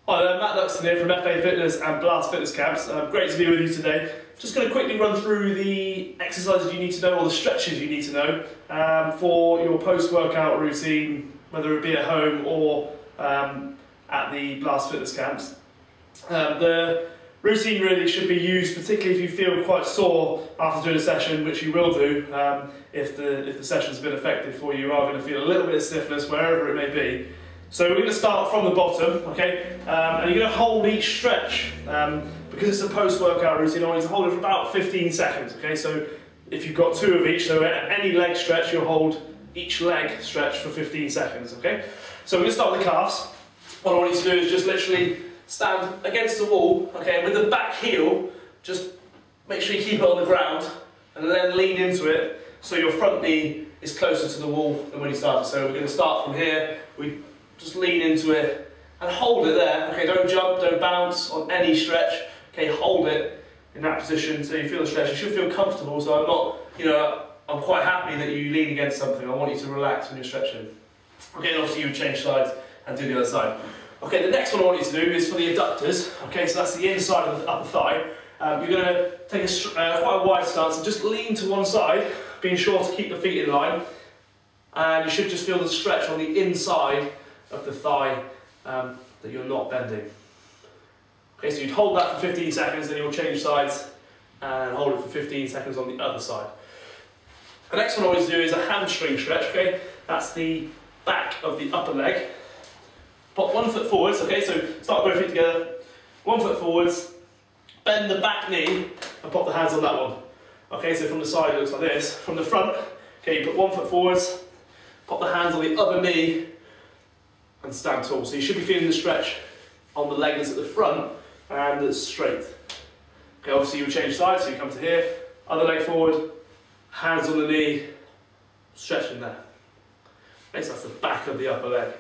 Hi there, Matt Luxton here from FA Fitness and Blast Fitness Camps. Great to be with you today. Just going to quickly run through the exercises you need to know, or the stretches you need to know for your post-workout routine, whether it be at home or at the Blast Fitness Camps. The routine really should be used, particularly if you feel quite sore after doing a session, which you will do if the session's been effective for you. You are going to feel a little bit of stiffness wherever it may be. So we're going to start from the bottom, okay, and you're going to hold each stretch, because it's a post-workout routine. I want you to hold it for about 15 seconds, okay, so if you've got two of each, so any leg stretch, you'll hold each leg stretch for 15 seconds, okay. So we're going to start with the calves. What I want you to do is just literally stand against the wall, okay, and with the back heel, just make sure you keep it on the ground, and then lean into it, so your front knee is closer to the wall than when you started. So we're going to start from here. We just lean into it and hold it there, okay, don't jump, don't bounce on any stretch, okay, hold it in that position so you feel the stretch. You should feel comfortable, so I'm not, I'm quite happy that you lean against something. I want you to relax when you're stretching. Okay, and obviously you would change sides and do the other side. Okay, the next one I want you to do is for the adductors, okay, so that's the inside of the upper thigh. You're going to take quite a wide stance and just lean to one side, being sure to keep the feet in line, and you should just feel the stretch on the inside of the thigh that you're not bending. Okay, so you'd hold that for 15 seconds, then you'll change sides and hold it for 15 seconds on the other side. The next one I always do is a hamstring stretch, okay? That's the back of the upper leg. Pop 1 foot forwards, okay, so start both feet together. 1 foot forwards, bend the back knee and pop the hands on that one. Okay, so from the side it looks like this. From the front, okay, you put 1 foot forwards, pop the hands on the other knee, and stand tall. So you should be feeling the stretch on the leg that's at the front and that's straight. Okay, obviously you change sides, so you come to here, other leg forward, hands on the knee, stretching there. Okay, so that's the back of the upper leg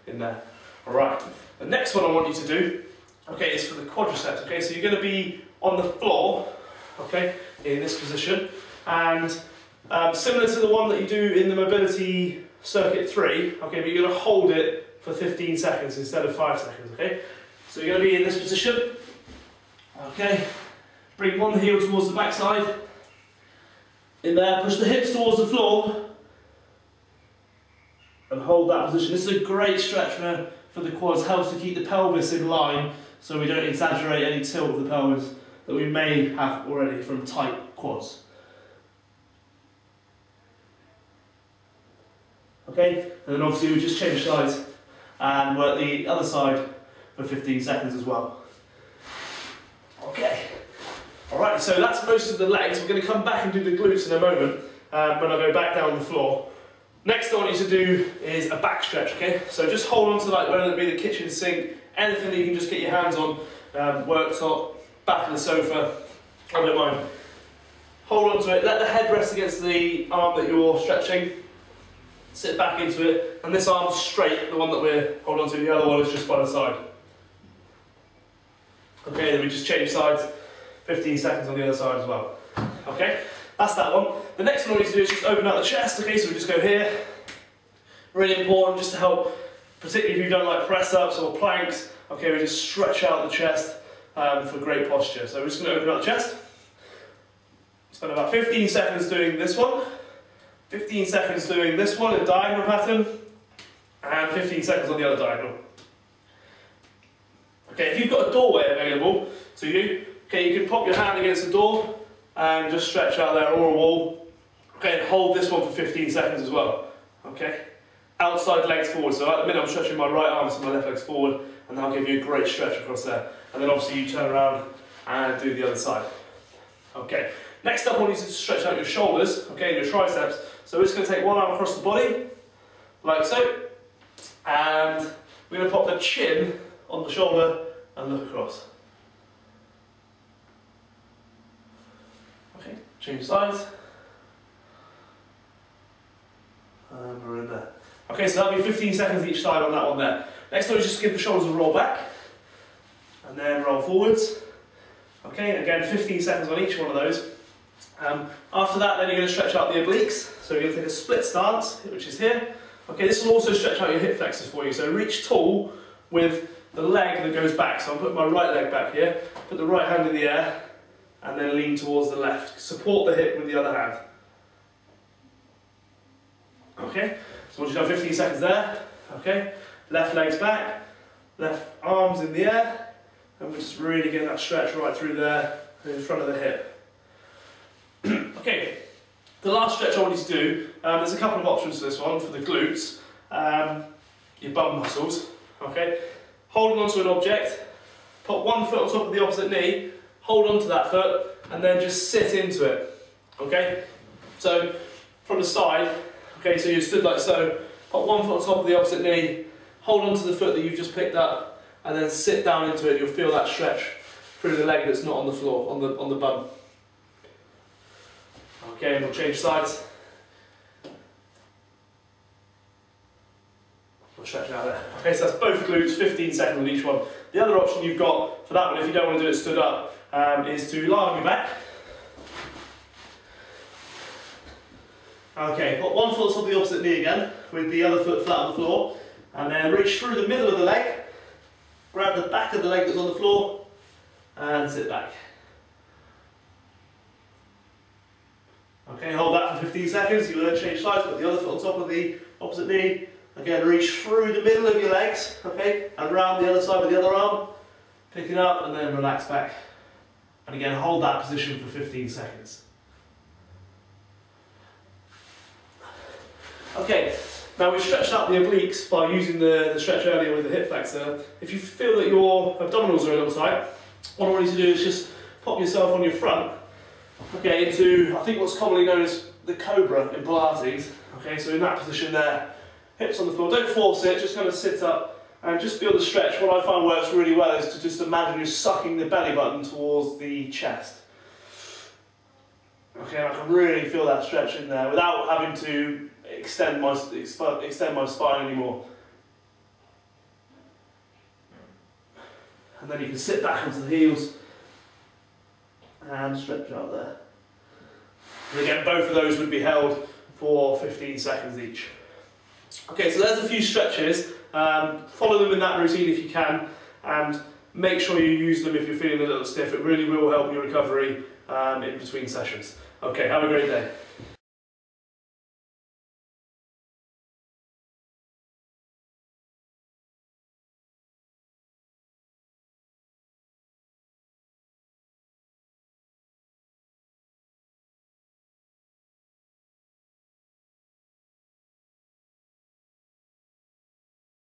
in there. Alright, the next one I want you to do, okay, is for the quadriceps. Okay, so you're going to be on the floor, okay, in this position, and similar to the one that you do in the mobility circuit 3, okay, but you're going to hold it for 15 seconds instead of 5 seconds, okay? So you're going to be in this position, okay? Bring one heel towards the back side, in there, push the hips towards the floor, and hold that position. This is a great stretch for the quads, helps to keep the pelvis in line, so we don't exaggerate any tilt of the pelvis that we may have already from tight quads. Okay, and then obviously we just change sides and work the other side for 15 seconds as well. Okay, alright, so that's most of the legs. We're going to come back and do the glutes in a moment when I go back down the floor. Next I want you to do is a back stretch, okay? So just hold on to, like, whether it be the kitchen sink, anything that you can just get your hands on, worktop, back of the sofa, I don't mind. Hold on to it, let the head rest against the arm that you're stretching. Sit back into it, and this arm's straight, the one that we're holding on to, the other one is just by the side. Okay, then we just change sides, 15 seconds on the other side as well. Okay, that's that one. The next one we need to do is just open up the chest, okay, so we just go here. Really important, just to help, particularly if you don't like press-ups or planks, okay, we just stretch out the chest for great posture. So we're just going to open up the chest. Spend about 15 seconds doing this one. 15 seconds doing this one in a diagonal pattern, and 15 seconds on the other diagonal. Okay, if you've got a doorway available to you, okay, you can pop your hand against the door and just stretch out there, or a wall. Okay, and hold this one for 15 seconds as well. Okay, outside legs forward. So at the minute I'm stretching my right arm, so my left leg's forward, and that'll give you a great stretch across there. And then obviously you turn around and do the other side. Okay, next up I want you to stretch out your shoulders, okay, and your triceps. So we're just going to take one arm across the body, like so, and we're going to pop the chin on the shoulder and look across. Okay, change sides. And we're in there. Okay, so that'll be 15 seconds each side on that one there. Next one is just give the shoulders a roll back, and then roll forwards. Okay, again 15 seconds on each one of those. After that, then you're going to stretch out the obliques. So you're going to take a split stance, which is here. Okay, this will also stretch out your hip flexors for you. So reach tall with the leg that goes back. So I'll put my right leg back here, put the right hand in the air, and then lean towards the left. Support the hip with the other hand. Okay, so once you've done 15 seconds there, okay, left leg's back, left arms in the air, and we're just really getting that stretch right through there, in front of the hip. Okay, the last stretch I want you to do, there's a couple of options for this one, for the glutes, your bum muscles, okay. Holding onto an object, put one foot on top of the opposite knee, hold onto that foot, and then just sit into it, okay. So, from the side, okay, so you're stood like so, put one foot on top of the opposite knee, hold onto the foot that you've just picked up, and then sit down into it. You'll feel that stretch through the leg that's not on the floor, on the bum. Okay, and we'll change sides. We'll stretch out there. Okay, so that's both glutes, 15 seconds on each one. The other option you've got for that one, if you don't want to do it stood up, is to lie on your back. Okay, put one foot on the opposite knee again, with the other foot flat on the floor, and then reach through the middle of the leg, grab the back of the leg that's on the floor, and sit back. Okay, hold that for 15 seconds, you will then change sides, put the other foot on top of the opposite knee, again reach through the middle of your legs, okay, and round the other side with the other arm, pick it up and then relax back. And again, hold that position for 15 seconds. Okay, now we've stretched out the obliques by using the stretch earlier with the hip flexor. If you feel that your abdominals are a little tight, what I want you to do is just pop yourself on your front, okay, into, I think what's commonly known as the cobra in Pilates. Okay, so in that position there, hips on the floor, don't force it, just kind of sit up and just feel the stretch. What I find works really well is to just imagine you're sucking the belly button towards the chest. Okay, I can really feel that stretch in there without having to extend my spine anymore. And then you can sit back onto the heels and stretch out there. And again, both of those would be held for 15 seconds each. Okay, so there's a few stretches. Follow them in that routine if you can, and make sure you use them if you're feeling a little stiff. It really will help your recovery in between sessions. Okay, have a great day.